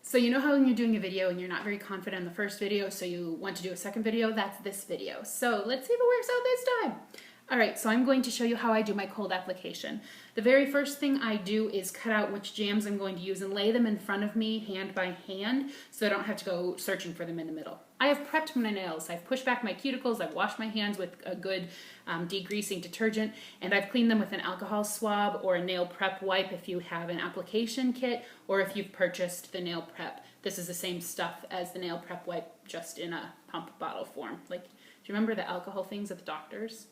So you know how when you're doing a video and you're not very confident in the first video, so you want to do a second video? That's this video. So let's see if it works out this time. All right, so I'm going to show you how I do my cold application. The very first thing I do is cut out which jams I'm going to use and lay them in front of me hand by hand so I don't have to go searching for them in the middle. I have prepped my nails. I've pushed back my cuticles. I've washed my hands with a good degreasing detergent, and I've cleaned them with an alcohol swab or a nail prep wipe if you have an application kit or if you've purchased the nail prep. This is the same stuff as the nail prep wipe, just in a pump bottle form. Like, do you remember the alcohol things at the doctor's?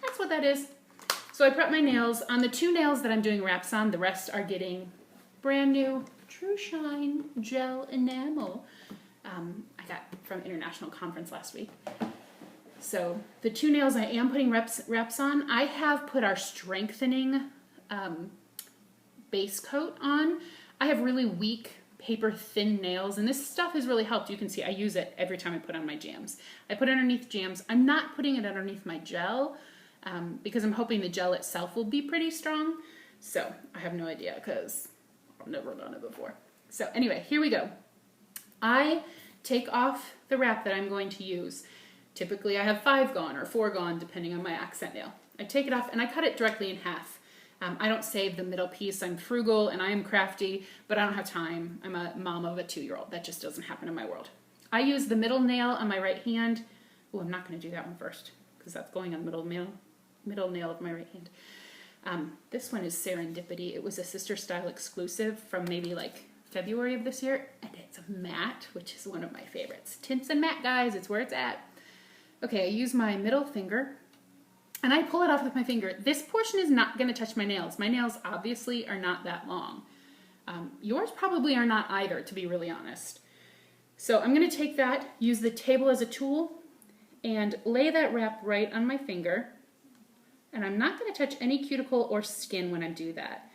That's what that is. So I prep my nails. On the 2 nails that I'm doing wraps on, the rest are getting brand new True Shine gel enamel. I got from International Conference last week. So the 2 nails I am putting wraps on. I have put our strengthening base coat on. I have really weak paper thin nails, and this stuff has really helped. You can see I use it every time I put on my jams. I put it underneath jams. I'm not putting it underneath my gel because I'm hoping the gel itself will be pretty strong. So I have no idea because I've never done it before. So anyway, here we go. I take off the wrap that I'm going to use. Typically I have 5 gone or 4 gone depending on my accent nail. I take it off and I cut it directly in half. I don't save the middle piece. I'm frugal and I am crafty, but I don't have time. I'm a mom of a 2-year-old. That just doesn't happen in my world. I use the middle nail on my right hand. Oh, I'm not going to do that one first because that's going on the middle nail of my right hand. This one is Serendipity. It was a Sister Style exclusive from maybe like February of this year, and it's a matte, which is one of my favorites. Tints and matte, guys, it's where it's at. Okay, I use my middle finger, and I pull it off with my finger. This portion is not going to touch my nails. My nails obviously are not that long. Yours probably are not either, to be really honest. So I'm going to take that, use the table as a tool, and lay that wrap right on my finger. And I'm not going to touch any cuticle or skin when I do that.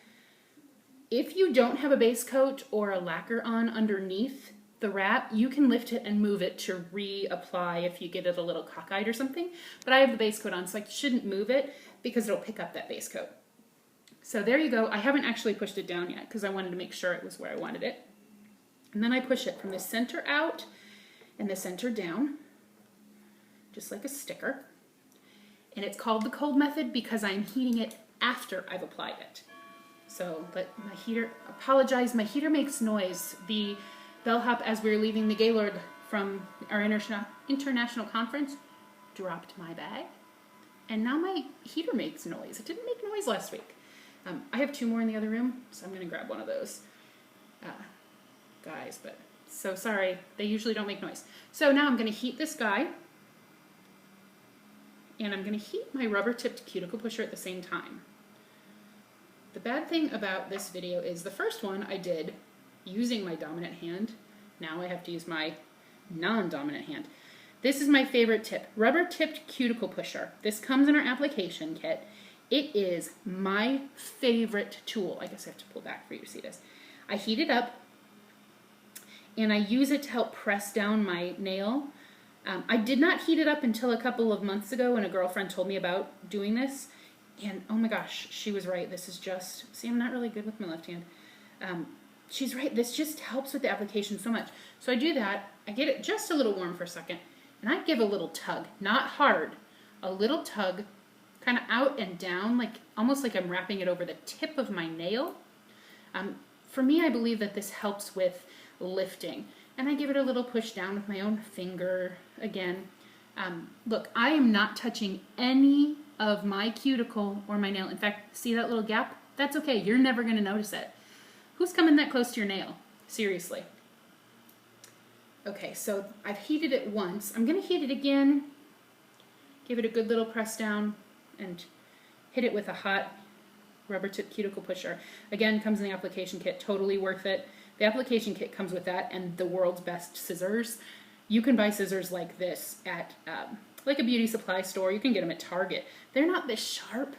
If you don't have a base coat or a lacquer on underneath the wrap, you can lift it and move it to reapply if you get it a little cockeyed or something. But I have the base coat on, so I shouldn't move it because it'll pick up that base coat. So there you go. I haven't actually pushed it down yet because I wanted to make sure it was where I wanted it. And then I push it from the center out and the center down, just like a sticker. And it's called the cold method because I'm heating it after I've applied it. So, but my heater, apologize, my heater makes noise. The bellhop, as we were leaving the Gaylord from our international conference, dropped my bag. And now my heater makes noise. It didn't make noise last week. I have 2 more in the other room, so I'm going to grab one of those guys. But so sorry, they usually don't make noise. So now I'm going to heat this guy. And I'm going to heat my rubber-tipped cuticle pusher at the same time. The bad thing about this video is the first one I did using my dominant hand. Now I have to use my non-dominant hand. This is my favorite tip, rubber-tipped cuticle pusher. This comes in our application kit. It is my favorite tool. I guess I have to pull back for you to see this. I heat it up, and I use it to help press down my nail. I did not heat it up until a couple of months ago when a girlfriend told me about doing this. And oh my gosh, she was right. This is just, see, I'm not really good with my left hand. She's right. This just helps with the application so much. So I do that. I get it just a little warm for a second. And I give a little tug, not hard, a little tug, kind of out and down, like almost like I'm wrapping it over the tip of my nail. For me, I believe that this helps with lifting. And I give it a little push down with my own finger again. Look, I am not touching any of my cuticle or my nail. In fact, see that little gap? That's okay. You're never going to notice it. Who's coming that close to your nail? Seriously. Okay, so I've heated it once. I'm going to heat it again. Give it a good little press down and hit it with a hot rubber tip cuticle pusher. Again, comes in the application kit. Totally worth it. The application kit comes with that and the world's best scissors. You can buy scissors like this at like a beauty supply store. You can get them at Target. They're not this sharp.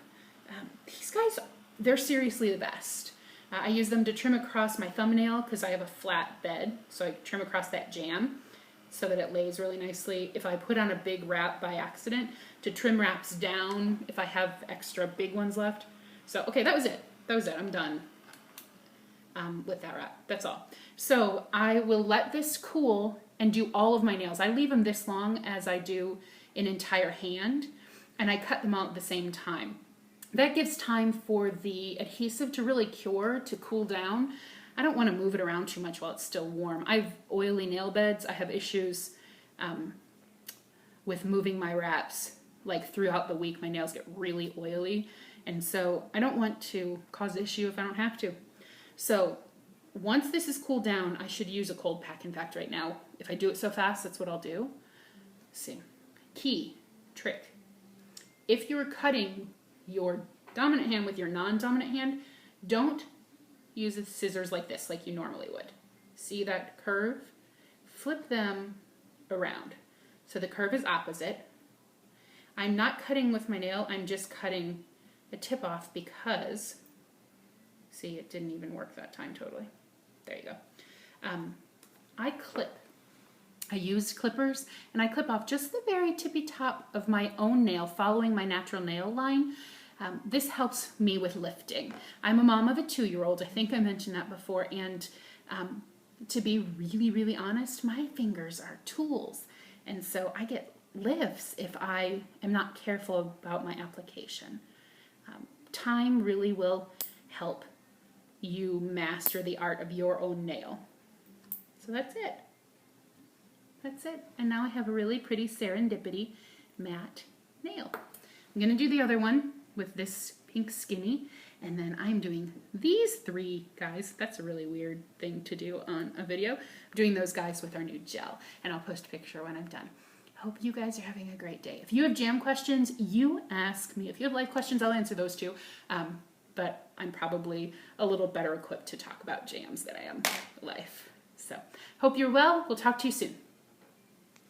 These guys, they're seriously the best. I use them to trim across my thumbnail because I have a flat bed. So I trim across that jam so that it lays really nicely. If I put on a big wrap by accident, to trim wraps down if I have extra big ones left. So, okay, that was it. That was it. I'm done. with that wrap. That's all. So I will let this cool and do all of my nails. I leave them this long as I do an entire hand, and I cut them all at the same time. That gives time for the adhesive to really cure, to cool down. I don't want to move it around too much while it's still warm. I have oily nail beds. I have issues with moving my wraps. Like throughout the week, my nails get really oily, and so I don't want to cause issue if I don't have to. So once this is cooled down, I should use a cold pack. In fact, right now, if I do it so fast, that's what I'll do. Let's see. Key, trick. If you're cutting your dominant hand with your non-dominant hand, don't use the scissors like this, like you normally would. See that curve? Flip them around. So the curve is opposite. I'm not cutting with my nail, I'm just cutting the tip off because, see, it didn't even work that time totally. There you go. I clip. I use clippers, and I clip off just the very tippy top of my own nail, following my natural nail line. This helps me with lifting. I'm a mom of a 2-year-old. I think I mentioned that before, and to be really, really honest, my fingers are tools, and so I get lifts if I am not careful about my application. Time really will help you master the art of your own nail. So that's it. That's it. And now I have a really pretty serendipity matte nail. I'm going to do the other one with this pink skinny, and then I'm doing these 3 guys. That's a really weird thing to do on a video. I'm doing those guys with our new gel, and I'll post a picture when I'm done. Hope you guys are having a great day. If you have jam questions, you ask me. If you have life questions, I'll answer those too. But I'm probably a little better equipped to talk about jams than I am life. So hope you're well. We'll talk to you soon.